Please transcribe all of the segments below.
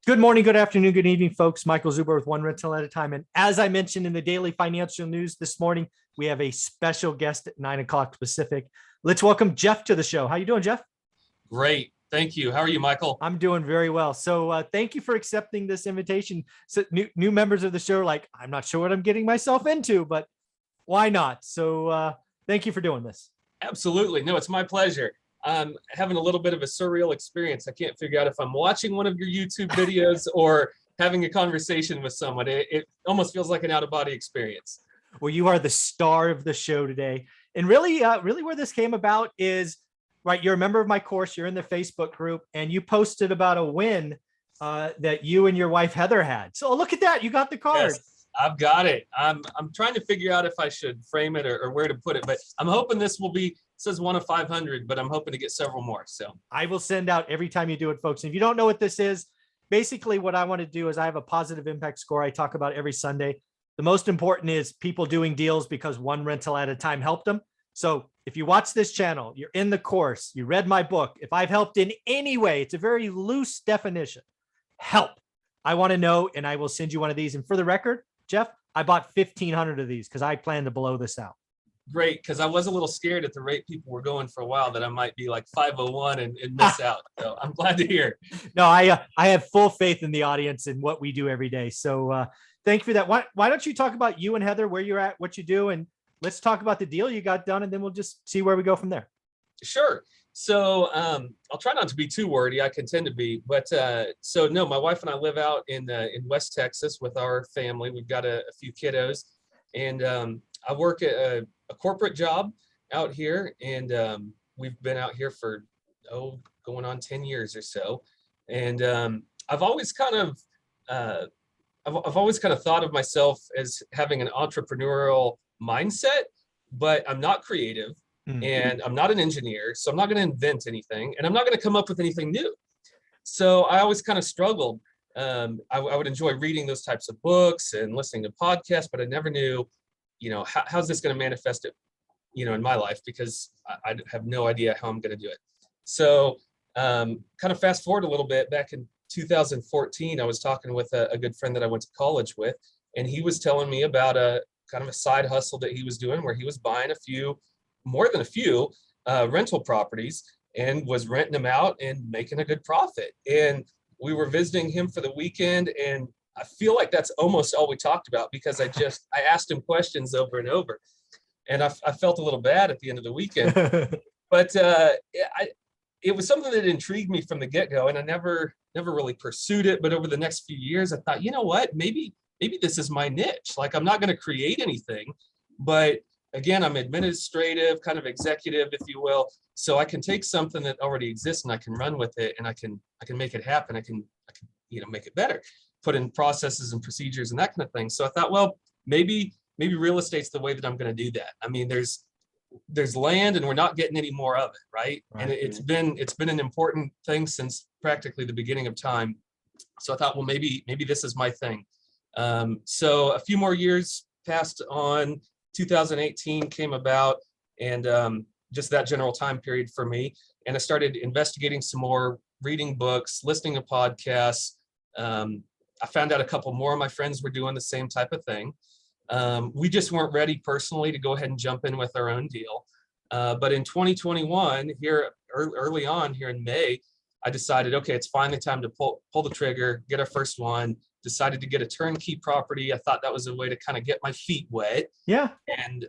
Good morning, good afternoon, good evening, folks. Michael Zuber with One Rental at a Time. And as I mentioned in the daily financial news this morning, we have a special guest at 9 o'clock Pacific. Let's welcome Jeff to the show. How you doing, Jeff? Great. Thank you. How are you, Michael? I'm doing very well. So thank you for accepting this invitation. So new members of the show are like, I'm not sure what I'm getting myself into, but why not? So thank you for doing this. Absolutely. No, it's my pleasure. I'm having a little bit of a surreal experience. I can't figure out if I'm watching one of your YouTube videos or having a conversation with someone. It almost feels like an out-of-body experience. Well, you are the star of the show today. And really where this came about is, right, you're a member of my course, you're in the Facebook group, and you posted about a win that you and your wife, Heather, had. So look at that. You got the card. Yes, I've got it. I'm trying to figure out if I should frame it or where to put it, but I'm hoping this will be, it says 1 of 500, but I'm hoping to get several more. So I will send out every time you do it, folks. And if you don't know what this is, basically what I want to do is I have a positive impact score I talk about every Sunday. The most important is people doing deals because one rental at a time helped them. So if you watch this channel, you're in the course, you read my book, if I've helped in any way, it's a very loose definition, help. I want to know, and I will send you one of these. And for the record, Jeff, I bought 1,500 of these because I plan to blow this out. great, because I was a little scared at the rate people were going for a while that I might be like 501 and miss out. So I'm glad to hear. No, I have full faith in the audience and what we do every day. So thank you for that. Why don't you talk about you and Heather, where you're at, what you do, and let's talk about the deal you got done, and then we'll just see where we go from there. Sure. So I'll try not to be too wordy. I can tend to be, but so no, my wife and I live out in West Texas with our family. We've got a few kiddos, and I work at a corporate job out here, and we've been out here for going on 10 years or so. And I've always kind of I've always kind of thought of myself as having an entrepreneurial mindset, but I'm not creative. And I'm not an engineer, so I'm not going to invent anything, and I'm not going to come up with anything new. So I always kind of struggled. I would enjoy reading those types of books and listening to podcasts, but I never knew, how's this going to manifest it, in my life, because I have no idea how I'm going to do it. So kind of fast forward a little bit, back in 2014, I was talking with a good friend that I went to college with, and he was telling me about a kind of a side hustle that he was doing where he was buying more than a few rental properties and was renting them out and making a good profit. And we were visiting him for the weekend, and I feel like that's almost all we talked about, because I asked him questions over and over, and I felt a little bad at the end of the weekend. But it was something that intrigued me from the get-go, and I never really pursued it. But over the next few years, I thought, you know what, maybe this is my niche. Like, I'm not going to create anything, but again, I'm administrative, kind of executive, if you will. So I can take something that already exists and I can run with it, and I can make it happen. I can make it better, put in processes and procedures and that kind of thing. So I thought, well, maybe real estate's the way that I'm going to do that. I mean, there's land, and we're not getting any more of it, right? And it's been an important thing since practically the beginning of time. So I thought, well, maybe this is my thing. So a few more years passed on. 2018 came about, and just that general time period for me. And I started investigating some more, reading books, listening to podcasts. I found out a couple more of my friends were doing the same type of thing. We just weren't ready personally to go ahead and jump in with our own deal. But in 2021, here early on here in May, I decided, okay, it's finally time to pull the trigger, get our first one. Decided to get a turnkey property. I thought that was a way to kind of get my feet wet. Yeah. And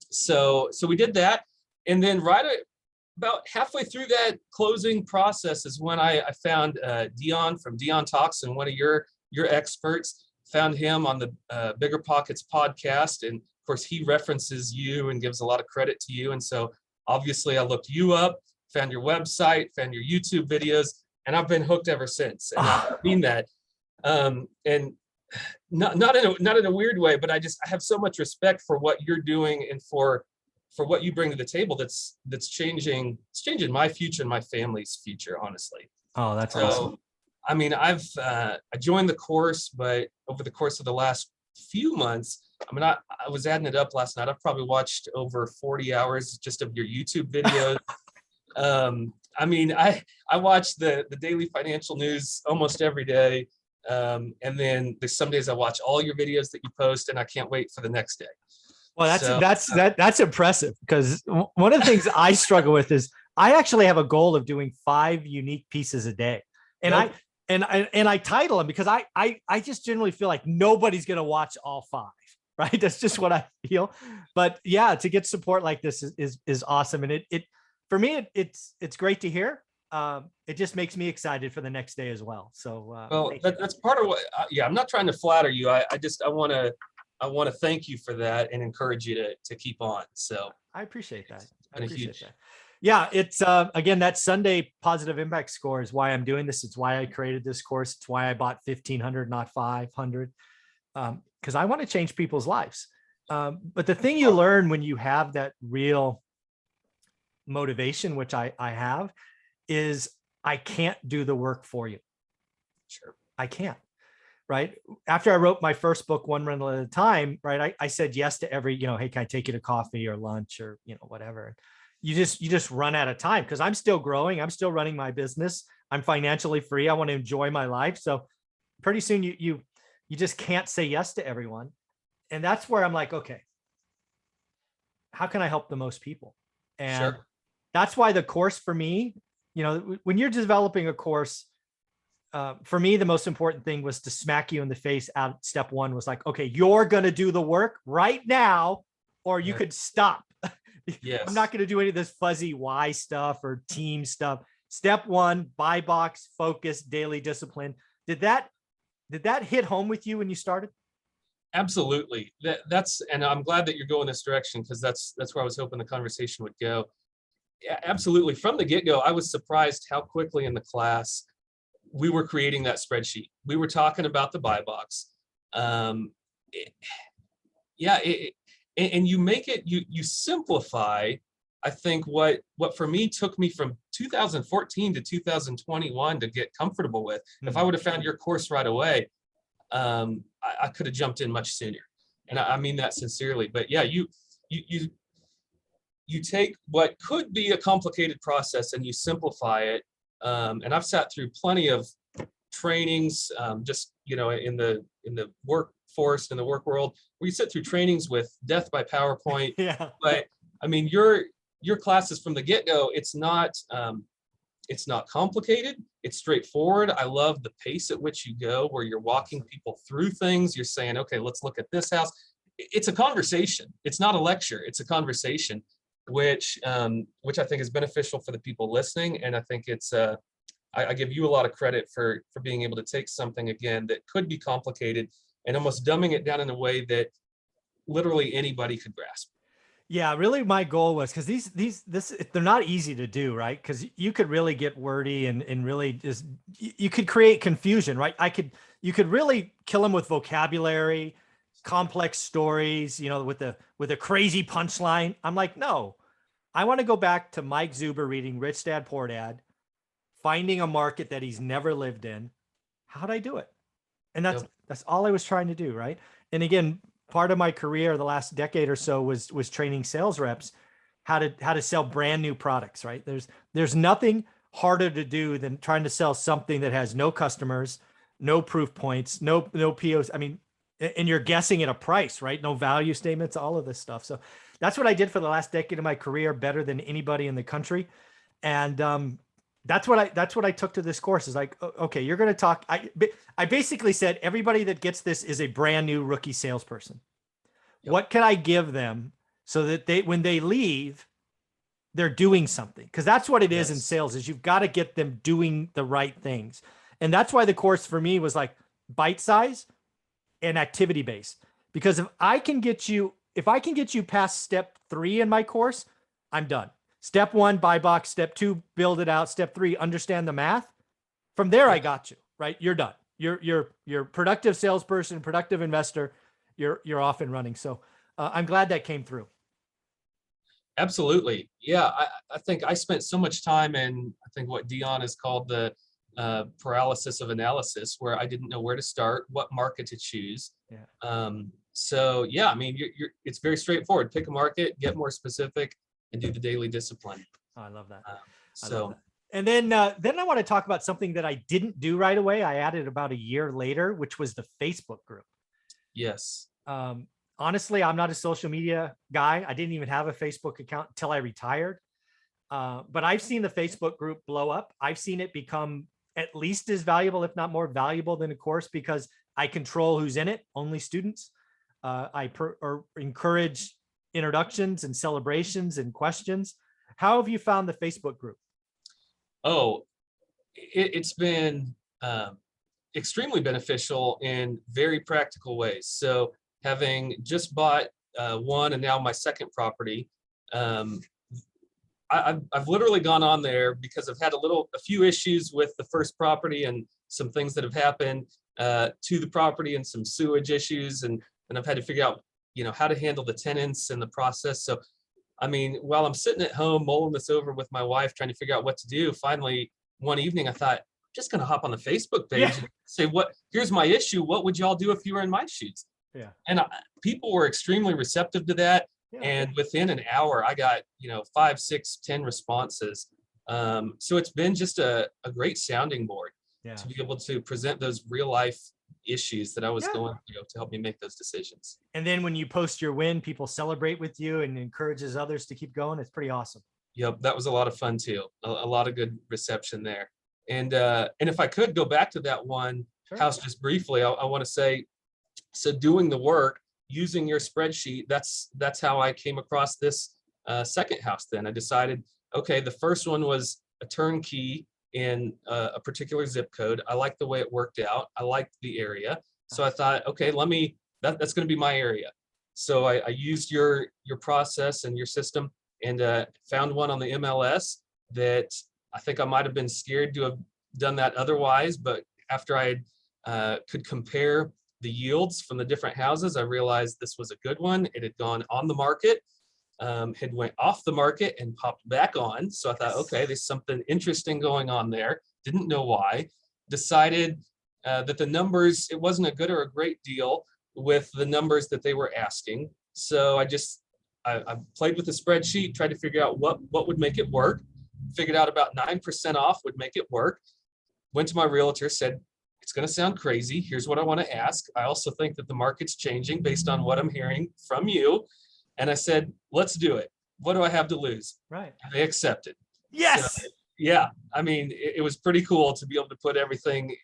so we did that. And then about halfway through that closing process is when I found Dion from Dion Talks, and one of your experts. Found him on the Bigger Pockets podcast. And of course, he references you and gives a lot of credit to you. And so obviously I looked you up, found your website, found your YouTube videos, and I've been hooked ever since. And I've seen that. And not in a weird way, but I have so much respect for what you're doing and for what you bring to the table. That's changing my future and my family's future, honestly. Oh, that's awesome. I mean, I joined the course, but over the course of the last few months, I was adding it up last night. I've probably watched over 40 hours just of your YouTube videos. I mean, I watch the daily financial news almost every day. And then there's some days I watch all your videos that you post and I can't wait for the next day. Well, So that's impressive, because one of the things I struggle with is I actually have a goal of doing 5 unique pieces a day. And nope. I title them because I just generally feel like nobody's going to watch all 5, right? That's just what I feel. But yeah, to get support like this is awesome. And it for me, it's great to hear. It just makes me excited for the next day as well. So Well, that's part of what, yeah, I'm not trying to flatter you. I want to thank you for that and encourage you to keep on. So I appreciate that. I been a appreciate huge, that. Yeah, it's again, that Sunday positive impact score is why I'm doing this. It's why I created this course. It's why I bought 1,500, not 500, because I want to change people's lives. But the thing you learn when you have that real motivation, which I have, is I can't do the work for you. sure. I can't. Right. After I wrote my first book, One Rental at a Time, right, I said yes to every, hey, can I take you to coffee or lunch or, whatever. You just run out of time, because I'm still growing. I'm still running my business. I'm financially free. I want to enjoy my life. So pretty soon you just can't say yes to everyone. And that's where I'm like, okay, how can I help the most people? And Sure. that's why the course for me, when you're developing a course, for me, the most important thing was to smack you in the face out. Step 1 was like, okay, you're going to do the work right now, or you could stop. Yes. I'm not going to do any of this fuzzy why stuff or team stuff. Step 1, buy box, focus, daily discipline. Did that hit home with you when you started? Absolutely. And I'm glad that you're going this direction, because that's where I was hoping the conversation would go. Yeah, absolutely. From the get-go, I was surprised how quickly in the class we were creating that spreadsheet. We were talking about the buy box. And you make it, you simplify, I think, what for me took me from 2014 to 2021 to get comfortable with. If I would have found your course right away, I could have jumped in much sooner. And I mean that sincerely. But yeah, you take what could be a complicated process and you simplify it. And I've sat through plenty of trainings, just in the workforce, in the work world, where you sit through trainings with death by PowerPoint. Yeah. But I mean, your classes from the get-go, it's not complicated. It's straightforward. I love the pace at which you go, where you're walking people through things. You're saying, okay, let's look at this house. It's a conversation. It's not a lecture. It's a conversation, which I think is beneficial for the people listening. And I think it's I give you a lot of credit for being able to take something, again, that could be complicated and almost dumbing it down in a way that literally anybody could grasp. Yeah, really my goal was, because they're not easy to do, right? Because you could really get wordy and really just, you could create confusion, right? You could really kill them with vocabulary, complex stories, with a crazy punchline. I'm like, no, I want to go back to Mike Zuber reading Rich Dad Poor Dad, finding a market that he's never lived in. How'd I do it? And that's all I was trying to do, right? And again, part of my career the last decade or so was training sales reps how to sell brand new products, right? There's nothing harder to do than trying to sell something that has no customers, no proof points, no POs. I mean, and you're guessing at a price, right? No value statements, all of this stuff. So that's what I did for the last decade of my career, better than anybody in the country. And that's what I took to this course, is like, okay, you're going to talk. I basically said, everybody that gets this is a brand new rookie salesperson. Yep. What can I give them so that when they leave, they're doing something? Because that's what it is in sales, is you've got to get them doing the right things. And that's why the course for me was like bite size and activity based. Because if I can get you past step 3 in my course, I'm done. Step 1, buy box. Step 2, build it out. Step 3, understand the math. From there, I got you, right? You're done. You're productive salesperson, productive investor. You're off and running. So I'm glad that came through. Absolutely. Yeah. I think I spent so much time in, I think, what Dion has called the paralysis of analysis, where I didn't know where to start, what market to choose. Yeah. So yeah, I mean, it's very straightforward. Pick a market, get more specific, and do the daily discipline. Oh, I love that. So And then I want to talk about something that I didn't do right away. I added about a year later, which was the Facebook group. Yes. Um, Honestly, I'm not a social media guy. I didn't even have a Facebook account until I retired. But I've seen the Facebook group blow up. I've seen it become at least as valuable, if not more valuable than a course, because I control who's in it, only students. Or encourage introductions and celebrations and questions. How have you found the Facebook group? Oh, it's been extremely beneficial in very practical ways. So having just bought one and now my second property, I've literally gone on there because I've had a few issues with the first property and some things that have happened to the property and some sewage issues, and I've had to figure out, how to handle the tenants in the process. So, I mean, while I'm sitting at home mulling this over with my wife, trying to figure out what to do, finally one evening I thought, I'm just going to hop on the Facebook page and say, here's my issue. What would y'all do if you were in my shoes? Yeah. And people were extremely receptive to that. Yeah. And within an hour, I got, 5, 6, 10 responses. So it's been just a great sounding board to be able to present those real life issues that I was going through to help me make those decisions. And then when you post your win, people celebrate with you and encourages others to keep going. It's pretty awesome. Yep, that was a lot of fun too. A lot of good reception there. And if I could go back to that one house just briefly, I want to say, so doing the work, using your spreadsheet, that's how I came across this second house. Then I decided, okay, the first one was a turnkey in a particular zip code. I liked the way it worked out. I liked the area. So I thought, okay, that's going to be my area. So I used your process and your system and found one on the MLS that I think I might have been scared to have done that otherwise. But after I could compare the yields from the different houses, I realized this was a good one. It had gone on the market, had went off the market and popped back on. So I thought, okay, there's something interesting going on there. Didn't know why. Decided that the numbers, it wasn't a good or a great deal with the numbers that they were asking. So I played with the spreadsheet, tried to figure out what would make it work. Figured out about 9% off would make it work. Went to my realtor, said, it's going to sound crazy. Here's what I want to ask. I also think that the market's changing based on what I'm hearing from you. And I said, let's do it. What do I have to lose? Right. And they accepted. Yes. So, yeah. I mean, it was pretty cool to be able to put everything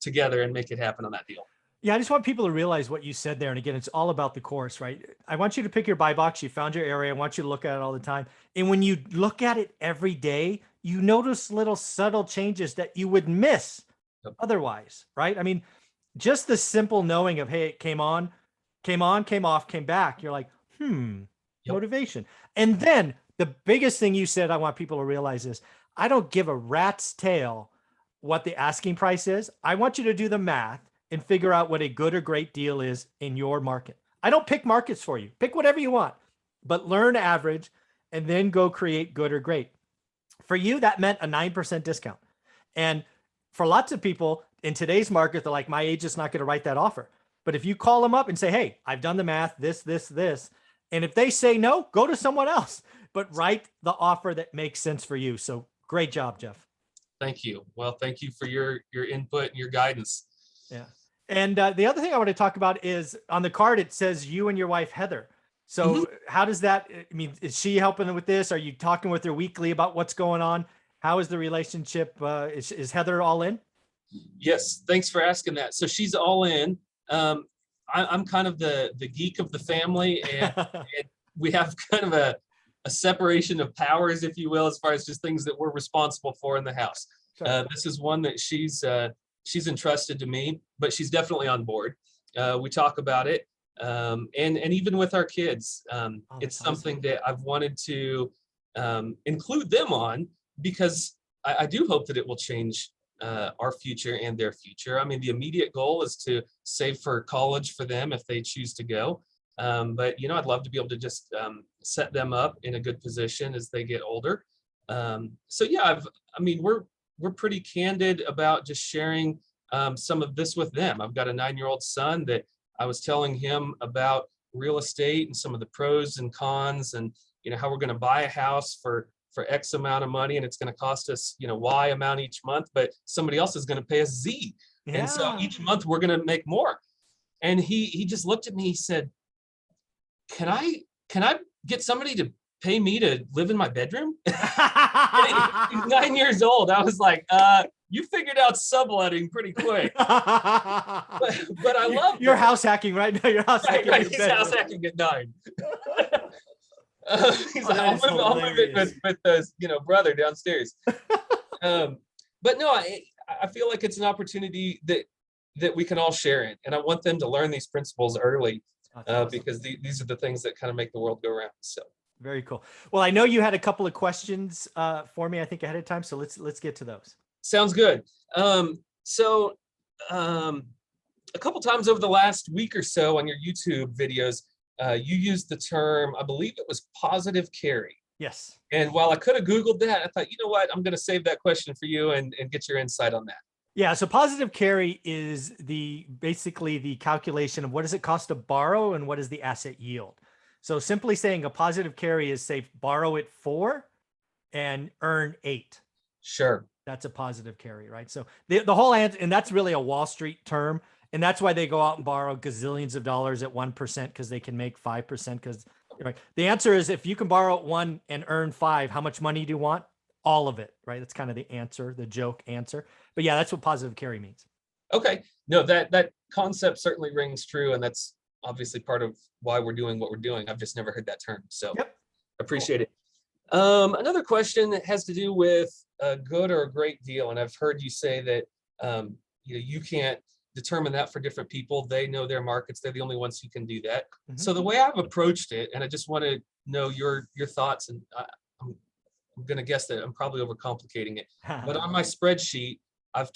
together and make it happen on that deal. Yeah, I just want people to realize what you said there. And again, it's all about the course, right? I want you to pick your buy box. You found your area. I want you to look at it all the time. And when you look at it every day, you notice little subtle changes that you would miss otherwise, right? I mean, just the simple knowing of, hey, it came on, came off, came back. You're like, motivation. And then the biggest thing you said, I want people to realize is I don't give a rat's tail what the asking price is. I want you to do the math and figure out what a good or great deal is in your market. I don't pick markets for you. Pick whatever you want, but learn average and then go create good or great. For you, that meant a 9% discount. And for lots of people in today's market, they're like, my agent's not going to write that offer. But if you call them up and say, hey, I've done the math, this, and if they say no, go to someone else, but write the offer that makes sense for you. So great job, Jeff. Thank you. Well, thank you for your input and your guidance. Yeah. And the other thing I want to talk about is on the card, it says you and your wife, Heather. So how does that, I mean, is she helping with this? Are you talking with her weekly about what's going on? How is the relationship? Is Heather all in? Yes. Thanks for asking that. So she's all in. I'm kind of the geek of the family, and we have kind of a separation of powers, if you will, as far as just things that we're responsible for in the house. Sure. This is one that she's entrusted to me, but she's definitely on board. We talk about it. And even with our kids, it's something that I've wanted to include them on because I do hope that it will change our future and their future. I mean, the immediate goal is to save for college for them if they choose to go. But, I'd love to be able to just set them up in a good position as they get older. So, yeah, we're pretty candid about just sharing some of this with them. I've got a 9-year-old son that I was telling him about real estate and some of the pros and cons and, how we're going to buy a house for for X amount of money, and it's going to cost us, Y amount each month, but somebody else is going to pay us Z. And so Yeah. each month we're going to make more. And he just looked at me, he said, can I get somebody to pay me to live in my bedroom? He's 9 years old. I was like, you figured out subletting pretty quick. But I love you're house hacking right now. You're house hacking. Right. He's house hacking at 9. He's like, I'll move it with the brother downstairs. But no, I feel like it's an opportunity that we can all share in, and I want them to learn these principles early, Awesome. because these are the things that kind of make the world go round. So very cool. Well, I know you had a couple of questions for me, I think, ahead of time, so let's get to those. Sounds good. So a couple times over the last week or so on your YouTube videos, you used the term, I believe it was positive carry. Yes. And while I could have Googled that, I thought, you know what, I'm going to save that question for you and get your insight on that. Yeah. So positive carry is basically the calculation of what does it cost to borrow and what is the asset yield. So simply saying a positive carry is, say, borrow at 4 and earn 8. Sure. That's a positive carry, right? So the whole answer, and that's really a Wall Street term. And that's why they go out and borrow gazillions of dollars at 1% because they can make 5%. Because the answer is, if you can borrow at 1 and earn 5, how much money do you want? All of it, right? That's kind of the answer, the joke answer. But yeah, that's what positive carry means. Okay. No, that concept certainly rings true. And that's obviously part of why we're doing what we're doing. I've just never heard that term. So yep. Appreciate it. Another question that has to do with a good or a great deal. And I've heard you say that you can't determine that for different people. They know their markets. They're the only ones who can do that. Mm-hmm. So the way I've approached it, and I just want to know your thoughts, and I'm going to guess that I'm probably overcomplicating it, but on my spreadsheet, I've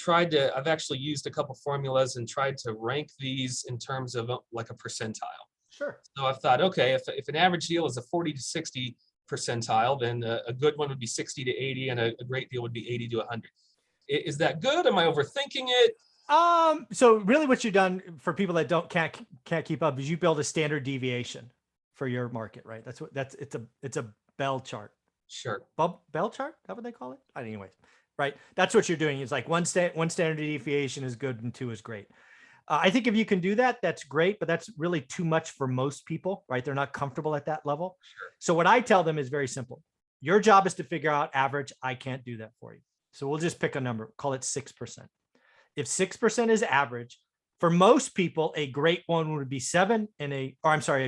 actually used a couple formulas and tried to rank these in terms of like a percentile. Sure. So I've thought, okay, if an average deal is a 40 to 60 percentile, then a good one would be 60 to 80, and a great deal would be 80 to 100. Is that good? Am I overthinking it? So really what you've done, for people that can't keep up, is you build a standard deviation for your market, right? It's a bell chart. Sure. Bell chart? Is that what they call it? Anyways, right? That's what you're doing. It's like one standard deviation is good and 2 is great. I think if you can do that, that's great, but that's really too much for most people, right? They're not comfortable at that level. Sure. So what I tell them is very simple. Your job is to figure out average. I can't do that for you. So we'll just pick a number, call it 6%. If 6% is average, for most people, a great one would be 7 and a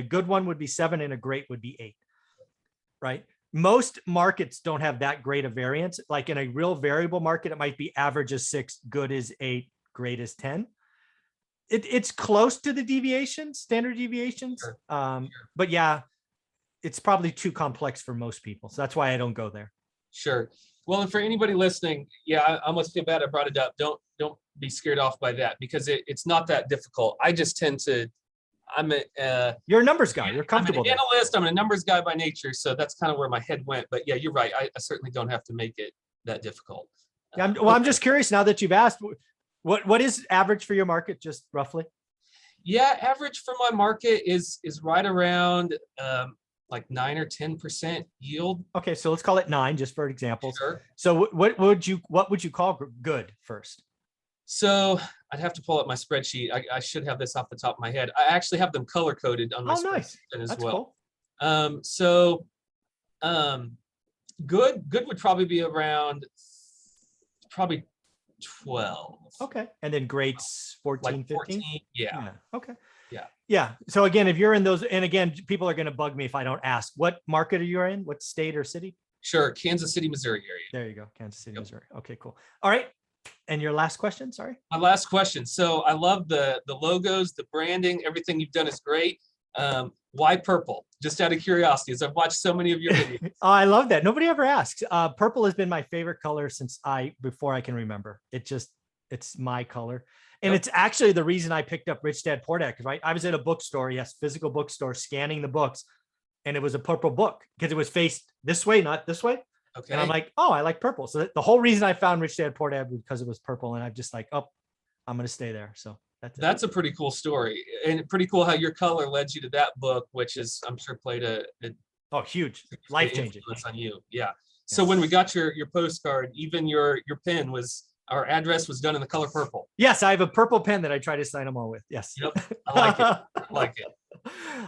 good one would be 7 and a great would be 8, right? Most markets don't have that great a variance. Like in a real variable market, it might be average is 6, good is 8, great is 10. It's close to the deviations, standard deviations. Sure. But yeah, it's probably too complex for most people. So that's why I don't go there. Sure. Well, and for anybody listening, yeah, I almost feel bad I brought it up. Don't be scared off by that, because it's not that difficult. I just tend to, you're a numbers guy. You're comfortable. I'm an analyst. I'm a numbers guy by nature. So that's kind of where my head went. But yeah, you're right. I certainly don't have to make it that difficult. Yeah, I'm just curious now that you've asked, what is average for your market, just roughly? Yeah, average for my market is right around like 9 or 10% yield. Okay, so let's call it 9, just for example. Sure. So what would you call good first? So I'd have to pull up my spreadsheet. I should have this off the top of my head. I actually have them color coded on my spreadsheet as That's well. Cool. Good would probably be around 12. Okay. And then greats 14, like 15? Yeah. Okay. Yeah. Yeah. So again, if you're in those, and again, people are going to bug me if I don't ask, what market are you in? What state or city? Sure. Kansas City, Missouri area. There you go. Kansas City, Missouri. Okay, cool. All right. And your last question, sorry? My last question. So I love the logos, the branding, everything you've done is great. Why purple? Just out of curiosity, as I've watched so many of your videos. Oh, I love that. Nobody ever asks. Purple has been my favorite color since before I can remember. It's my color. And It's actually the reason I picked up Rich Dad Poor Dad, right? I was at a bookstore, yes, physical bookstore, scanning the books, and it was a purple book because it was faced this way, not this way. Okay. And I'm like, oh, I like purple. So the whole reason I found Rich Dad Poor Dad was because it was purple, and I'm just like, oh, I'm going to stay there. So that's a pretty cool story, and pretty cool how your color led you to that book, which is, I'm sure, played a huge, life-changing influence on you. Yeah. So when we got your postcard, even your pen was, our address was done in the color purple. Yes, I have a purple pen that I try to sign them all with. Yes. Yep, I like it. I like it.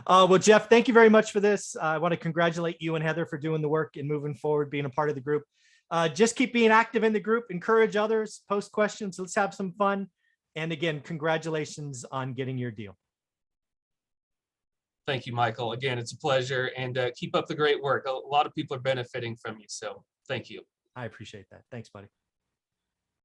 Well, Jeff, thank you very much for this. I want to congratulate you and Heather for doing the work and moving forward, being a part of the group. Just keep being active in the group, encourage others, post questions. Let's have some fun. And again, congratulations on getting your deal. Thank you, Michael. Again, it's a pleasure, and keep up the great work. A lot of people are benefiting from you, so thank you. I appreciate that. Thanks, buddy.